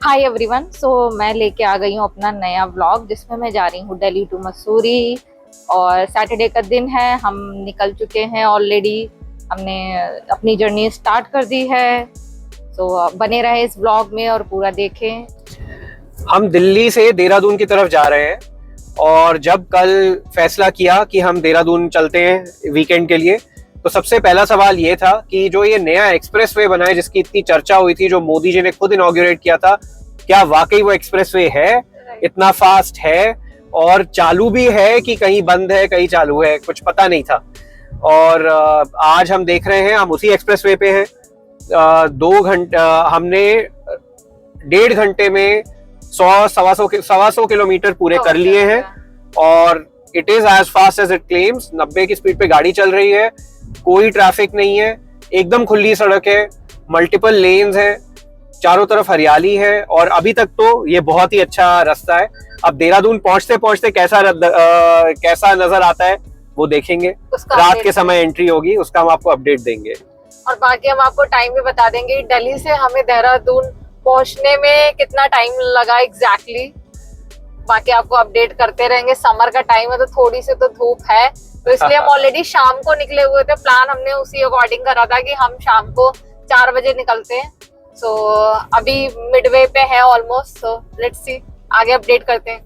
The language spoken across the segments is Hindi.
Hi everyone. मैं लेके आ गई हूँ अपना नया व्लॉग जिसमें मैं जा रही हूँ दिल्ली टू मसूरी। और सैटरडे का दिन है, हम निकल चुके हैं ऑलरेडी। हमने अपनी जर्नी स्टार्ट कर दी है। बने रहे इस व्लॉग में और पूरा देखें। हम दिल्ली से देहरादून की तरफ जा रहे हैं और जब कल फैसला किया कि हम देहरादून चलते हैं वीकेंड के लिए, तो सबसे पहला सवाल ये था कि जो ये नया एक्सप्रेसवे बना है जिसकी इतनी चर्चा हुई थी, जो मोदी जी ने खुद इनॉग्रेट किया था, क्या वाकई वो एक्सप्रेसवे है, इतना फास्ट है और चालू भी है कि कहीं बंद है कहीं चालू है, कुछ पता नहीं था। और आज हम देख रहे हैं, हम उसी एक्सप्रेसवे पे हैं। 2 घंटे हमने 1.5 घंटे में 100-125 किलोमीटर पूरे कर लिए हैं और it is as fast as it claims. 90 की स्पीड पे गाड़ी चल रही है, कोई ट्रैफिक नहीं है, एकदम खुली सड़क है, मल्टीपल लेन्स हैं, चारों तरफ हरियाली है और अभी तक तो ये बहुत ही अच्छा रास्ता है। अब देहरादून पहुंचते पहुंचते कैसा नजर आता है वो देखेंगे। रात के समय एंट्री होगी, उसका हम आपको अपडेट देंगे और बाकी हम आपको टाइम भी बता देंगे। दिल्ली से हमें देहरादून पहुंचने में कितना टाइम लगा एग्जैक्टली, बाकी आपको अपडेट करते रहेंगे। समर का टाइम है तो थोड़ी सी तो धूप है, तो इसलिए हम ऑलरेडी शाम को निकले हुए थे। प्लान हमने उसी अकॉर्डिंग करा था कि हम शाम को 4 बजे निकलते हैं। अभी मिडवे पे है ऑलमोस्ट, लेट्स सी आगे अपडेट करते हैं।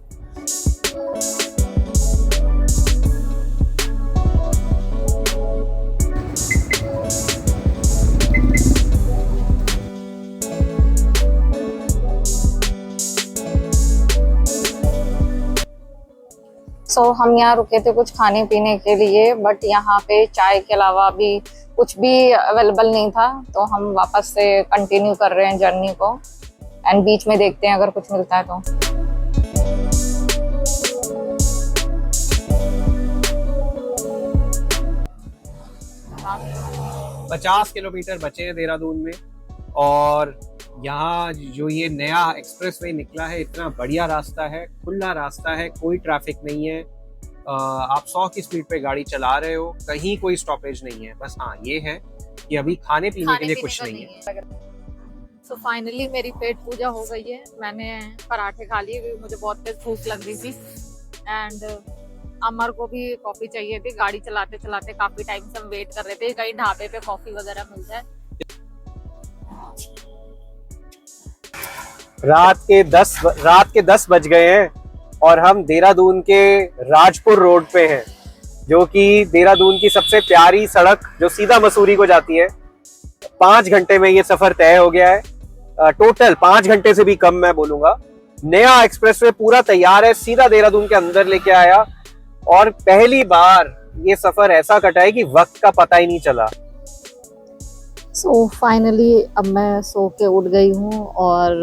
हम यहाँ रुके थे कुछ खाने पीने के लिए, बट यहाँ पे चाय के अलावा भी कुछ भी अवेलेबल नहीं था, तो हम वापस से कंटिन्यू कर रहे हैं जर्नी को एंड बीच में देखते हैं अगर कुछ मिलता है तो। 50 किलोमीटर बचे हैं देहरादून में और यहाँ जो ये नया एक्सप्रेसवे निकला है, इतना बढ़िया रास्ता है, खुला रास्ता है, कोई ट्रैफिक नहीं है। आप 100 की स्पीड पे गाड़ी चला रहे हो, कहीं कोई स्टॉपेज नहीं है। बस हाँ ये है कि अभी खाने पीने के लिए कुछ नहीं है। फाइनली मेरी पेट पूजा हो गई है। मैंने पराठे खा लिए क्योंकि मुझे बहुत तेज भूख लग रही थी एंड अमर को भी कॉफी चाहिए थी। गाड़ी चलाते चलाते काफी टाइम से हम वेट कर रहे थे कहीं ढाबे पे कॉफी वगैरह मिल जाए। रात के 10 बज गए हैं और हम देहरादून के राजपुर रोड पे हैं, जो कि देहरादून की सबसे प्यारी सड़क जो सीधा मसूरी को जाती है। 5 घंटे में ये सफर तय हो गया है, टोटल 5 घंटे से भी कम मैं बोलूंगा। नया एक्सप्रेसवे पूरा तैयार है, सीधा देहरादून के अंदर लेके आया और पहली बार ये सफर ऐसा कटा है कि वक्त का पता ही नहीं चला। फाइनली अब मैं सो के उठ गई हूँ और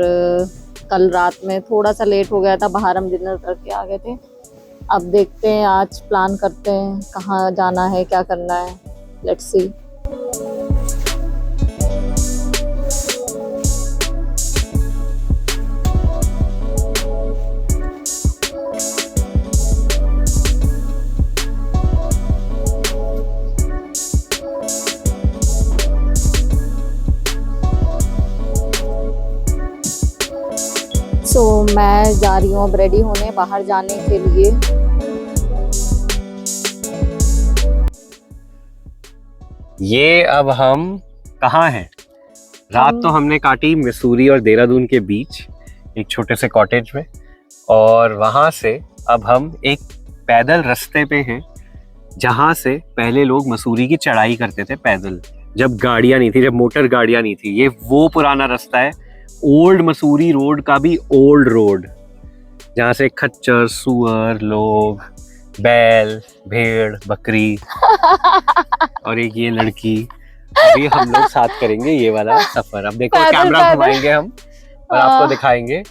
कल रात में थोड़ा सा लेट हो गया था, बाहर हम डिनर करके आ गए थे। अब देखते हैं, आज प्लान करते हैं कहाँ जाना है, क्या करना है, लेट्स सी। मैं जा रही हूँ अब रेडी होने बाहर जाने के लिए। ये अब हम कहाँ हैं? रात तो हमने काटी मसूरी और देहरादून के बीच एक छोटे से कॉटेज में, और वहां से अब हम एक पैदल रास्ते पे हैं जहां से पहले लोग मसूरी की चढ़ाई करते थे पैदल, जब गाड़ियां नहीं थी, जब मोटर गाड़ियां नहीं थी। ये वो पुराना रास्ता है, ओल्ड मसूरी रोड का भी ओल्ड रोड, जहाँ से खच्चर, सुअर, लोग, बैल, भेड़, बकरी और एक ये लड़की, अभी हम लोग साथ करेंगे ये वाला सफर। अब देखो कैमरा घुमाएंगे हम और आपको दिखाएंगे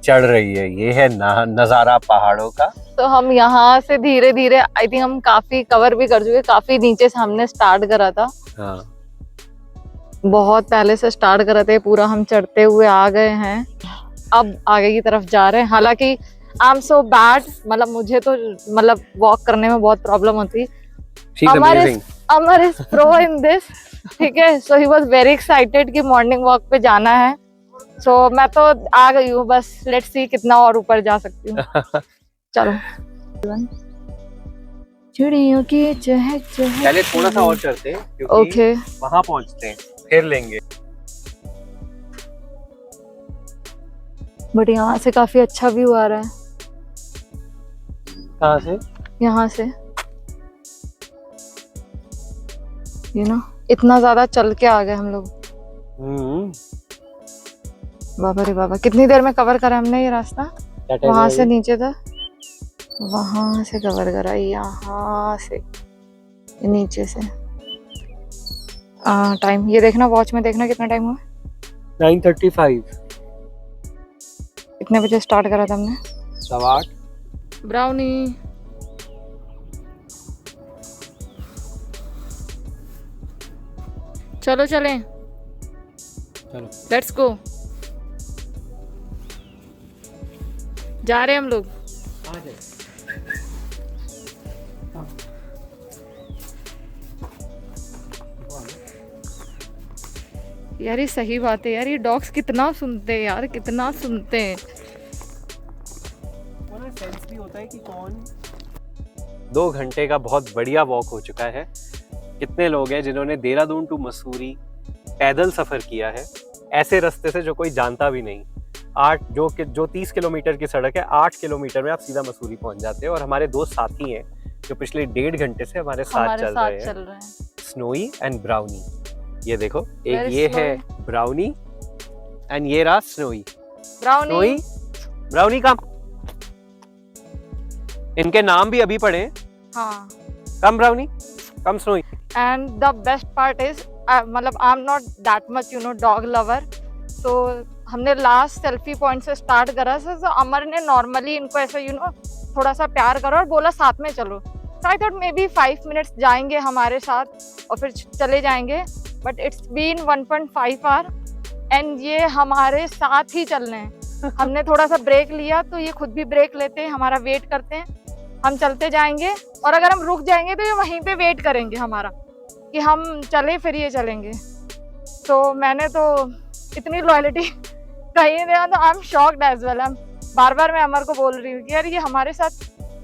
चढ़ रही है। ये है नजारा पहाड़ों का। तो हम यहाँ से धीरे धीरे, आई थिंक हम काफी कवर भी कर चुके, काफी नीचे से हमने स्टार्ट करा था। हाँ, बहुत पहले से स्टार्ट कर रहे थे, पूरा हम चढ़ते हुए आ गए हैं, अब आगे की तरफ जा रहे हैं। हालांकि आई एम सो बैड, मतलब मुझे तो मतलब वॉक करने में बहुत प्रॉब्लम होती। अमर इज प्रो इन दिस, ठीक है। सो ही वाज वेरी एक्साइटेड कि मॉर्निंग वॉक पे जाना है। सो मैं तो आ गई हूँ, बस लेट्स सी कितना और ऊपर जा सकती हूँ। चलो चिड़ियों की चहक चहक। पहले थोड़ा सा और चलते हैं क्योंकि ओके वहां पहुंचते हैं फिर लेंगे। बट यहाँ से काफी अच्छा व्यू आ रहा है। कहाँ से? यहाँ से इतना ज्यादा चल के आ गए हम लोग। बाबा रे बाबा, कितनी देर में कवर करा हमने ये रास्ता? वहां से नीचे था, वहां से कवर करा, यहाँ से नीचे से। टाइम ये देखना, वॉच में देखना कितना टाइम हुआ। 9:35। कितने बजे स्टार्ट करा था हमने? 8:15। ब्राउनी चलो चलें, चलो लेट्स गो। जा रहे हैं हम लोग। यार ये सही बात है यार, ये डॉग्स कितना सुनते हैं यार, कितना सुनते हैं। सेंस भी होता है कि कौन। 2 घंटे का बहुत बढ़िया वॉक हो चुका है। कितने लोग हैं जिन्होंने देहरादून टू मसूरी पैदल सफर किया है, ऐसे रास्ते से जो कोई जानता भी नहीं। 30 किलोमीटर की सड़क है, 8 किलोमीटर में आप सीधा मसूरी पहुंच जाते हैं। और हमारे 2 साथी हैं जो पिछले 1.5 घंटे से हमारे साथ चल रहे हैं, स्नोई एंड ब्राउनी। ये देखो, एक ये है ब्राउनी एंड ये रहा स्नोई। ब्राउनी कम, इनके नाम भी अभी पढ़े। हाँ, कम ब्राउनी, कम snowy. And the best part is मतलब I am not that much dog lover, तो हमने लास्ट सेल्फी पॉइंट से स्टार्ट करा था। तो अमर ने नॉर्मली इनको ऐसे थोड़ा सा प्यार करो और बोला साथ में चलो। तो I thought maybe 5 minutes जाएंगे हमारे साथ और फिर चले जाएंगे, but it's been 1.5 hour and ये हमारे साथ ही चल रहे हैं। हमने थोड़ा सा ब्रेक लिया तो ये खुद भी ब्रेक लेते हैं, हमारा वेट करते हैं, हम चलते जाएंगे। और अगर हम रुक जाएंगे तो ये वहीं पे वेट करेंगे हमारा कि हम चले फिर ये चलेंगे। तो मैंने तो इतनी लॉयल्टी कहीं नहीं, तो I am shocked as well. बार बार मैं अमर को बोल रही हूँ कि यार ये हमारे साथ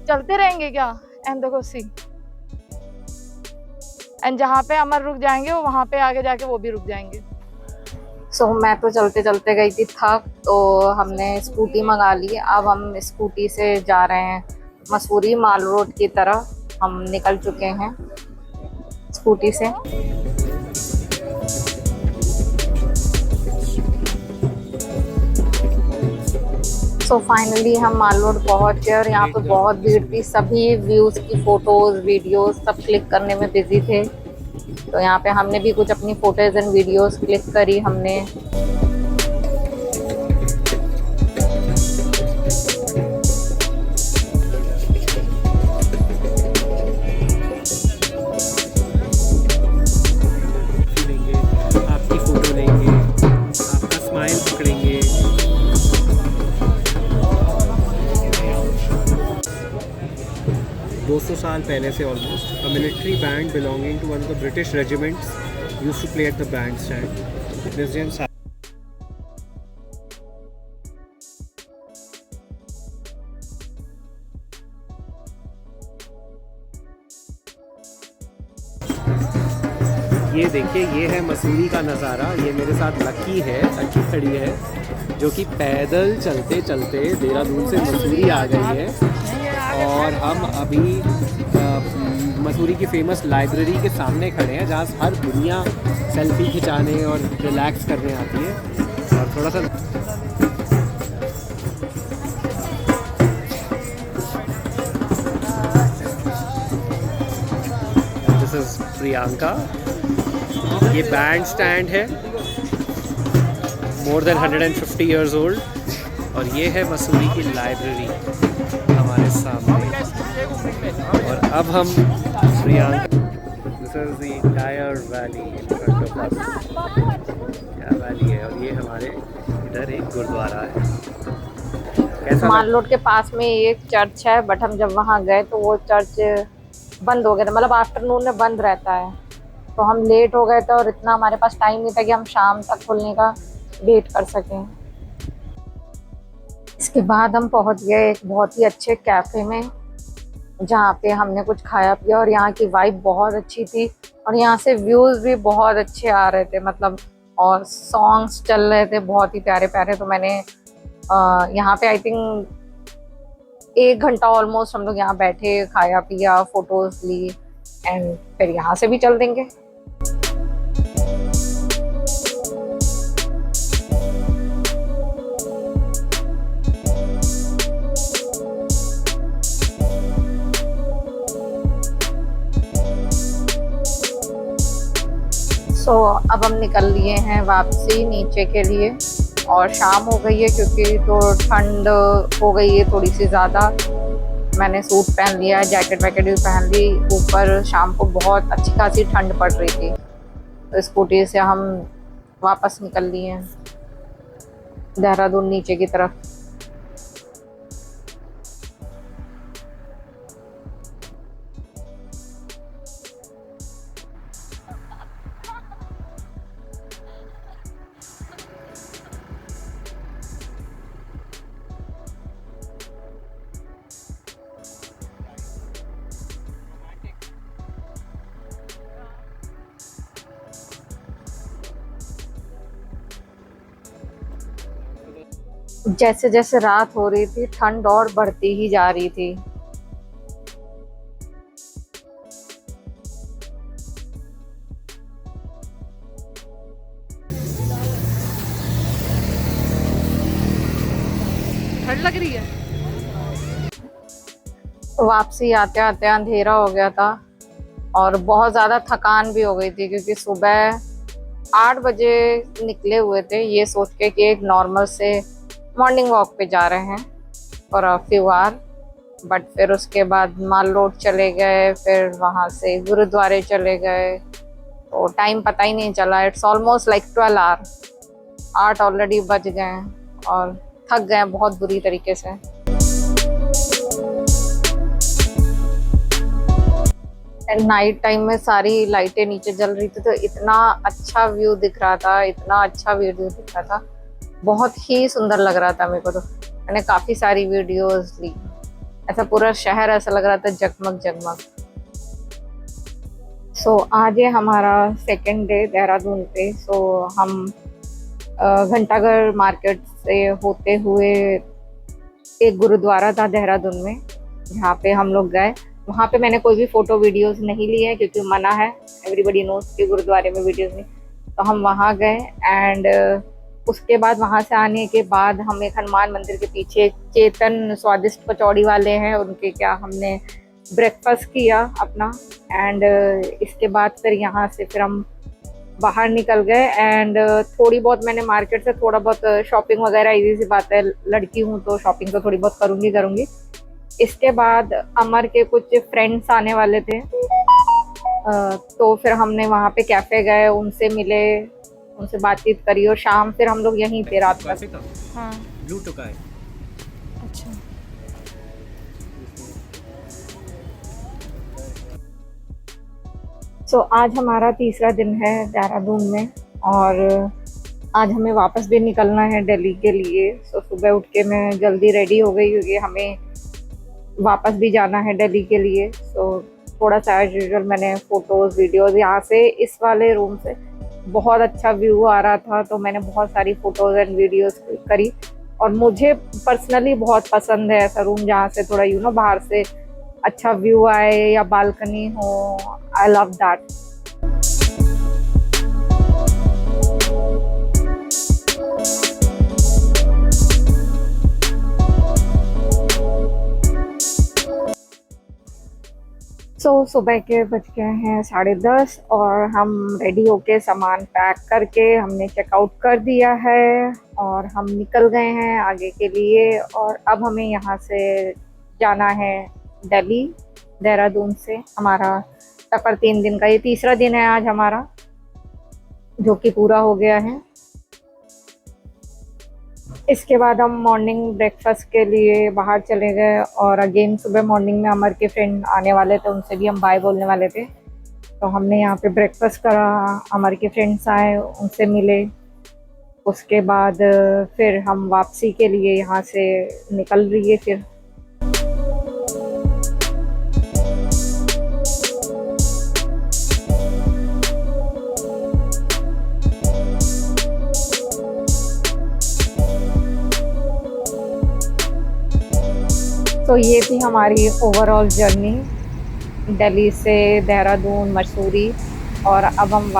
चलते रहेंगे क्या। एंड देखो सी, एंड जहाँ पे अमर रुक जाएंगे वो वहाँ पे आगे जाके वो भी रुक जाएंगे। सो मैं तो चलते चलते गई थी थक, तो हमने स्कूटी मंगा ली। अब हम स्कूटी से जा रहे हैं मसूरी माल रोड की तरफ। हम निकल चुके हैं स्कूटी से। सो फाइनली हम माल रोड पहुंच गए और यहाँ पे बहुत भीड़ थी। सभी व्यूज़ की फ़ोटोज़ वीडियोस सब क्लिक करने में बिजी थे। तो यहाँ पे हमने भी कुछ अपनी फ़ोटोज़ एंड वीडियोस क्लिक करी हमने। आपकी फ़ोटो लेंगे, आपका स्माइल पकड़ेंगे। 200 साल पहले से almost a military band belonging to one of the British regiments used to play at the bandstand. Museum ये देखिए, ये है मसूरी का नज़ारा। ये मेरे साथ लकी है, लकी खड़ी है, जो कि पैदल चलते चलते देहरादून से मसूरी आ गई है। और हम अभी मसूरी की फेमस लाइब्रेरी के सामने खड़े हैं, जहाँ हर दुनिया सेल्फी खिंचाने और रिलैक्स करने आती है। और थोड़ा सा दिस इज प्रियंका। ये बैंड स्टैंड है, मोर देन 150 इयर्स ओल्ड। और ये है मसूरी की लाइब्रेरी हमारे सामने। और अब हम Priyanka, this is the entire valley in front of us. क्या वैली है। और ये हमारे इधर एक गुरुद्वारा है। कैसा माल रोड के पास में एक चर्च है, बट हम जब वहाँ गए तो वो चर्च बंद हो गया था, मतलब आफ्टरनून में बंद रहता है। तो हम लेट हो गए थे और इतना हमारे पास टाइम नहीं था कि हम शाम तक खुलने का वेट कर सकें। इसके बाद हम पहुंच गए एक बहुत ही अच्छे कैफ़े में, जहाँ पे हमने कुछ खाया पिया, और यहाँ की वाइब बहुत अच्छी थी और यहाँ से व्यूज़ भी बहुत अच्छे आ रहे थे, मतलब, और सॉन्ग्स चल रहे थे बहुत ही प्यारे प्यारे। तो मैंने यहाँ पे आई थिंक 1 घंटा ऑलमोस्ट हम लोग यहाँ बैठे, खाया पिया, फोटोज ली, एंड फिर यहाँ से भी चल देंगे। सो अब हम निकल लिए हैं वापसी नीचे के लिए, और शाम हो गई है क्योंकि तो ठंड हो गई है थोड़ी सी ज़्यादा। मैंने सूट पहन लिया है, जैकेट वैकेट भी पहन ली। ऊपर शाम को बहुत अच्छी खासी ठंड पड़ रही थी, तो स्कूटी से हम वापस निकल लिए हैं देहरादून नीचे की तरफ। जैसे जैसे रात हो रही थी ठंड और बढ़ती ही जा रही थी। ठंड लग रही है। वापसी आते आते अंधेरा हो गया था और बहुत ज़्यादा थकान भी हो गई थी, क्योंकि सुबह 8 बजे निकले हुए थे ये सोच के कि एक नॉर्मल से मॉर्निंग वॉक पे जा रहे हैं for a few hour. But फिर उसके बाद माल रोड चले गए, फिर वहाँ से गुरुद्वारे चले गए, तो टाइम पता ही नहीं चला। It's almost like 12 hour, 8 already बज गए हैं और थक गए हैं बहुत बुरी तरीके से। नाइट टाइम में सारी लाइटें नीचे जल रही थी, तो इतना अच्छा व्यू दिख रहा था, इतना अच्छा व्यू दिख रहा था, बहुत ही सुंदर लग रहा था मेरे को। तो मैंने काफ़ी सारी वीडियोस ली, ऐसा पूरा शहर ऐसा लग रहा था जगमग जगमग। सो आज है हमारा सेकंड डे देहरादून पे। सो हम घंटाघर मार्केट से होते हुए एक गुरुद्वारा था देहरादून में, जहाँ पे हम लोग गए। वहाँ पे मैंने कोई भी फ़ोटो वीडियोस नहीं ली है क्योंकि मना है, एवरीबडी नोज कि गुरुद्वारे में वीडियोस नहीं। तो हम वहाँ गए, एंड उसके बाद वहाँ से आने के बाद हम एक हनुमान मंदिर के पीछे चेतन स्वादिष्ट कचौड़ी वाले हैं, उनके क्या हमने ब्रेकफास्ट किया अपना। एंड इसके बाद फिर यहाँ से फिर हम बाहर निकल गए, एंड थोड़ी बहुत मैंने मार्केट से थोड़ा बहुत शॉपिंग वगैरह, इजी सी बात है, लड़की हूँ तो शॉपिंग तो थोड़ी बहुत करूँगी। इसके बाद अमर के कुछ फ्रेंड्स आने वाले थे, तो फिर हमने वहाँ पे कैफ़े गए, उनसे मिले, उनसे बातचीत करी, और शाम फिर हम लोग यहीं थे रात तक। हाँ ब्लू टुका है। अच्छा। सो आज हमारा तीसरा दिन है देहरादून में, और आज हमें वापस भी निकलना है दिल्ली के लिए। सो सुबह उठ के मैं जल्दी रेडी हो गई क्योंकि हमें वापस भी जाना है दिल्ली के लिए। सो थोड़ा सा एज यूजुअल मैंने फ़ोटोज़ वीडियोज़, यहाँ से इस वाले रूम से बहुत अच्छा व्यू आ रहा था, तो मैंने बहुत सारी फ़ोटोज़ एंड वीडियोज़ करी। और मुझे पर्सनली बहुत पसंद है ऐसा रूम जहाँ से थोड़ा बाहर से अच्छा व्यू आए या बालकनी हो। I love that. सुबह के बज गए हैं 10:30 और हम रेडी होके सामान पैक करके हमने चेकआउट कर दिया है और हम निकल गए हैं आगे के लिए। और अब हमें यहाँ से जाना है दिल्ली, देहरादून से। हमारा सफ़र 3 दिन का, ये तीसरा दिन है आज हमारा, जो कि पूरा हो गया है। इसके बाद हम मॉर्निंग ब्रेकफास्ट के लिए बाहर चले गए, और अगेन सुबह मॉर्निंग में अमर के फ्रेंड आने वाले थे, उनसे भी हम बाय बोलने वाले थे, तो हमने यहाँ पे ब्रेकफास्ट करा। अमर के फ्रेंड्स आए, उनसे मिले, उसके बाद फिर हम वापसी के लिए यहाँ से निकल रही है फिर। तो ये थी हमारी ओवरऑल जर्नी दिल्ली से देहरादून मसूरी, और अब हम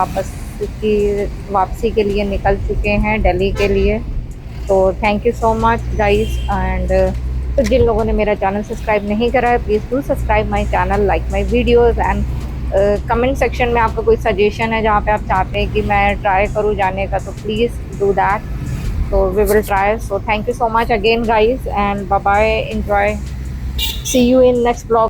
वापसी के लिए निकल चुके हैं दिल्ली के लिए। तो thank you so much guys. And तो जिन लोगों ने मेरा चैनल सब्सक्राइब नहीं करा है, please do subscribe my channel, like my videos, and comment section में आपका कोई सजेशन है जहाँ पे आप चाहते हैं कि मैं ट्राई करूँ जाने का, तो please do that. So we will try. So thank you so much again guys, and bye bye, enjoy, see you in next vlog.